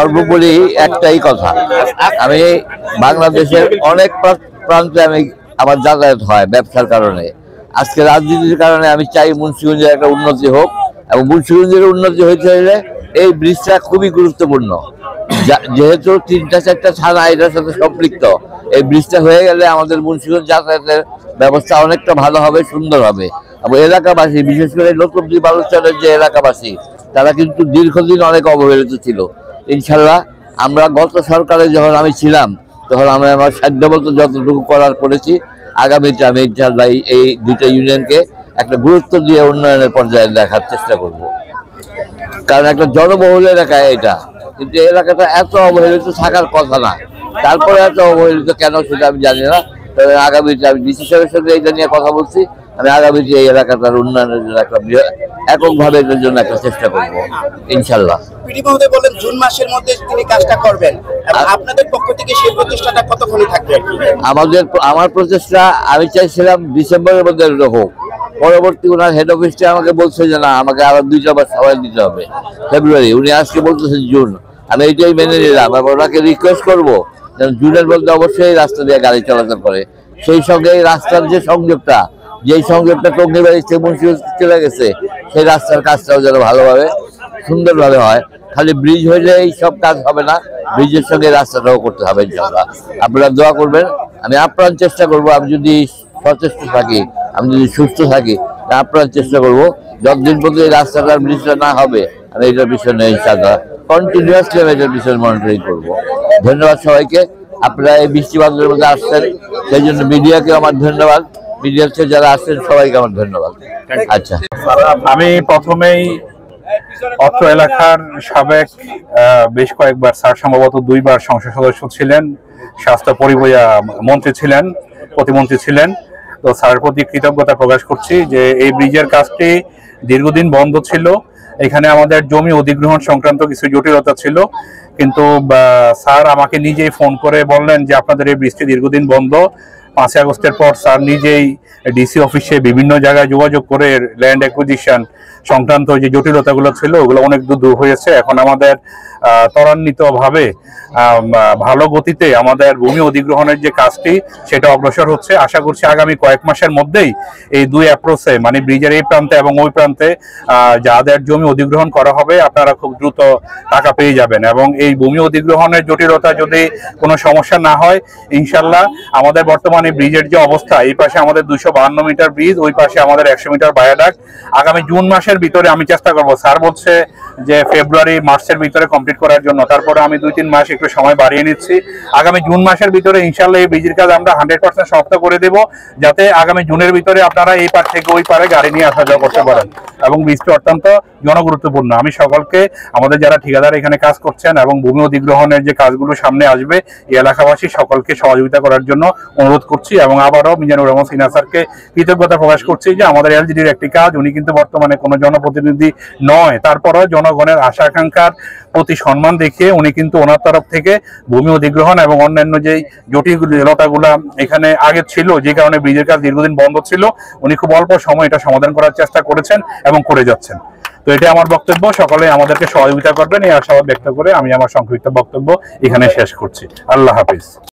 সর্বোপরি একটাই কথা, আমি বাংলাদেশের অনেক প্রান্তে আমার যাতায়াত হয় ব্যবসার কারণে। আজকে রাজনীতির কারণে আমি চাই মুন্সিগঞ্জের একটা উন্নতি হোক, এবং মুন্সিগঞ্জের উন্নতি হইতে হলে এই ব্রিজটা খুবই গুরুত্বপূর্ণ। যেহেতু ৩-৪টা থানা এটার সাথে সম্পৃক্ত, এই ব্রিজটা হয়ে গেলে আমাদের মুন্সিগঞ্জ যাতায়াতের ব্যবস্থা অনেকটা ভালো হবে, সুন্দর হবে। এবং এলাকাবাসী, বিশেষ করে নতুনদ্বীপ বালুচরের যে এলাকাবাসী, তারা কিন্তু দীর্ঘদিন অনেক অবহেলিত ছিল। ইনশাল্লাহ আমরা গত সরকারে যখন আমি ছিলাম, তখন আমি আমার সাধ্যমতো যতটুকু করার করেছি। আগামীতে আমি ইনশাল্লাহ এই দুইটা ইউনিয়নকে একটা গুরুত্ব দিয়ে উন্নয়নের পর্যায়ে দেখার চেষ্টা করব। কারণ একটা জনবহুল এলাকা এটা, কিন্তু এই এলাকাটা এত অবহেলিত থাকার কথা না। তারপরে এত অবহেলিত কেন সেটা আমি জানি না। তবে আগামীতে আমি ডিসি সাহেবের সঙ্গে এটা নিয়ে কথা বলছি। আমি আগামীতে এই এলাকাটার উন্নয়নের জন্য একটা এককভাবে এটার জন্য একটা চেষ্টা করবো ইনশাল্লাহ। পিডি মহোদয় বলেন জুন মাসের মধ্যে তিনি কাজটা করবেন, এবং আপনাদের পক্ষ থেকে সেই প্রচেষ্টাটা কতক্ষণই থাকবে? আমার প্রচেষ্টা, আমি চাইছিলাম ডিসেম্বরের মধ্যে হোক। পরবর্তী ওনার হেড অফিসটা আমাকে বলছে যে না, আমাকে আরো 2টা মাস সময় দিতে হবে, ফেব্রুয়ারি। উনি আজকে বলতেছেন জুন। আমি এইটাই মেনে নিলাম, এবং ওনাকে রিকোয়েস্ট করবো যেন জুনের মধ্যে অবশ্যই রাস্তা দিয়ে গাড়ি চলাচল করে। সেই সঙ্গে এই রাস্তার যে সংযোগটা, যেই সংযোগটা টঙ্গিবাড়ি থেকে মুন্সিগঞ্জ চলে গেছে, সেই রাস্তার কাজটাও যেন ভালোভাবে সুন্দরভাবে হয়। খালি ব্রিজ হইলে এই সব কাজ হবে না, ব্রিজের সঙ্গে রাস্তাটাও করতে হবে ইনশাআল্লাহ। আপনারা দোয়া করবেন। আমি আপ্রাণ চেষ্টা করব, আমি যদি সচেষ্ট থাকি, আমি যদি সুস্থ থাকি, আপ্রাণ চেষ্টা করব যতদিন পর্যন্ত এই রাস্তাটার ব্রিজটা না হবে, আমি এটার পিছনে ইনশাআল্লাহ কন্টিনিউয়াসলি আমি এটার পিছনে মনিটরিং করবো। ধন্যবাদ সবাইকে। আপনারা এই বৃষ্টিবাদলের মধ্যে আসছেন, সেই জন্য মিডিয়াকে আমার ধন্যবাদ। মিডিয়াতে যারা আসছেন সবাইকে আমার ধন্যবাদ। আচ্ছা, আমি প্রথমেই অত্র এলাকার সাবেক বেশ কয়েকবার, স্যার সম্ভবত 2বার সংসদ সদস্য ছিলেন, স্বাস্থ্য পরিবহন মন্ত্রী ছিলেন, প্রতিমন্ত্রী ছিলেন। তো স্যারের প্রতি কৃতজ্ঞতা প্রকাশ করছি যে এই ব্রিজের কাজটি দীর্ঘদিন বন্ধ ছিল। এখানে আমাদের জমি অধিগ্রহণ সংক্রান্ত কিছু জটিলতা ছিল, কিন্তু স্যার আমাকে নিজেই ফোন করে বললেন যে আপনাদের এই ব্রিজটি দীর্ঘদিন বন্ধ। 5 আগস্টের পর স্যার নিজেই ডিসি অফিসে বিভিন্ন জায়গায় যোগাযোগ করে ল্যান্ড অ্যাকুইজিশন সংক্রান্ত যে জটিলতাগুলো ছিল ওগুলো অনেক দূর হয়েছে। এখন আমাদের ত্বরান্বিতভাবে ভালো গতিতে আমাদের ভূমি অধিগ্রহণের যে কাজটি সেটা অগ্রসর হচ্ছে। আশা করছি আগামী কয়েক মাসের মধ্যেই এই 2 অ্যাপ্রোচে, মানে ব্রিজের এই প্রান্তে এবং ওই প্রান্তে যাদের জমি অধিগ্রহণ করা হবে, আপনারা খুব দ্রুত টাকা পেয়ে যাবেন। এবং এই ভূমি অধিগ্রহণের জটিলতা যদি কোনো সমস্যা না হয়, ইনশাল্লাহ আমাদের বর্তমানে ব্রিজের যে অবস্থা, এই পাশে আমাদের 252 মিটার ব্রিজ, ওই পাশে আমাদের 100 মিটার ভায়াডাক্ট, আগামী জুন মাসের ভিতরে আমি চেষ্টা করব। স্যার বলছে যে ফেব্রুয়ারি মার্চের ভিতরে কমপ্লিট করার জন্য, তারপরে আমি 2-3 মাস একটু সময় বাড়িয়ে নিচ্ছি। আগামী জুন মাসের ভিতরে ইনশাল্লাহ এই ব্রিজের কাজ আমরা 100% সমাপ্ত করে দেব, যাতে আগামী জুনের ভিতরে আপনারা এই পার থেকে ওই পারে গাড়ি নিয়ে আসা যাওয়া করতে পারেন। এবং ব্রিজটি অত্যন্ত জনগুরুত্বপূর্ণ। আমি সকলকে, আমাদের যারা ঠিকাদার এখানে কাজ করছেন এবং ভূমি অধিগ্রহণের যে কাজগুলো সামনে আসবে, এই এলাকাবাসী সকলকে সহযোগিতা করার জন্য অনুরোধ করছি। এবং আবারও মিজানুর রহমান সিনহা স্যারকে কৃতজ্ঞতা প্রকাশ করছি যে আমাদের এলজিডির একটি কাজ, উনি কিন্তু বর্তমানে কোনো জনপ্রতিনিধি নয়, তারপরও জনগণের আশা আকাঙ্ক্ষার প্রতি সম্মান দেখিয়ে উনি কিন্তু ওনার তরফ থেকে ভূমি অধিগ্রহণ এবং অন্যান্য যেই জটিলতাগুলো এখানে আগে ছিল, যে কারণে ব্রিজের কাজ দীর্ঘদিন বন্ধ ছিল, উনি খুব অল্প সময় এটা সমাধান করার চেষ্টা করেছেন এবং করে যাচ্ছেন। তো এটা আমার বক্তব্য। সকলে আমাদেরকে সহযোগিতা করবেন এই আশাবাদ ব্যক্ত করে আমি আমার সংক্ষিপ্ত বক্তব্য এখানে শেষ করছি। আল্লাহ হাফিজ।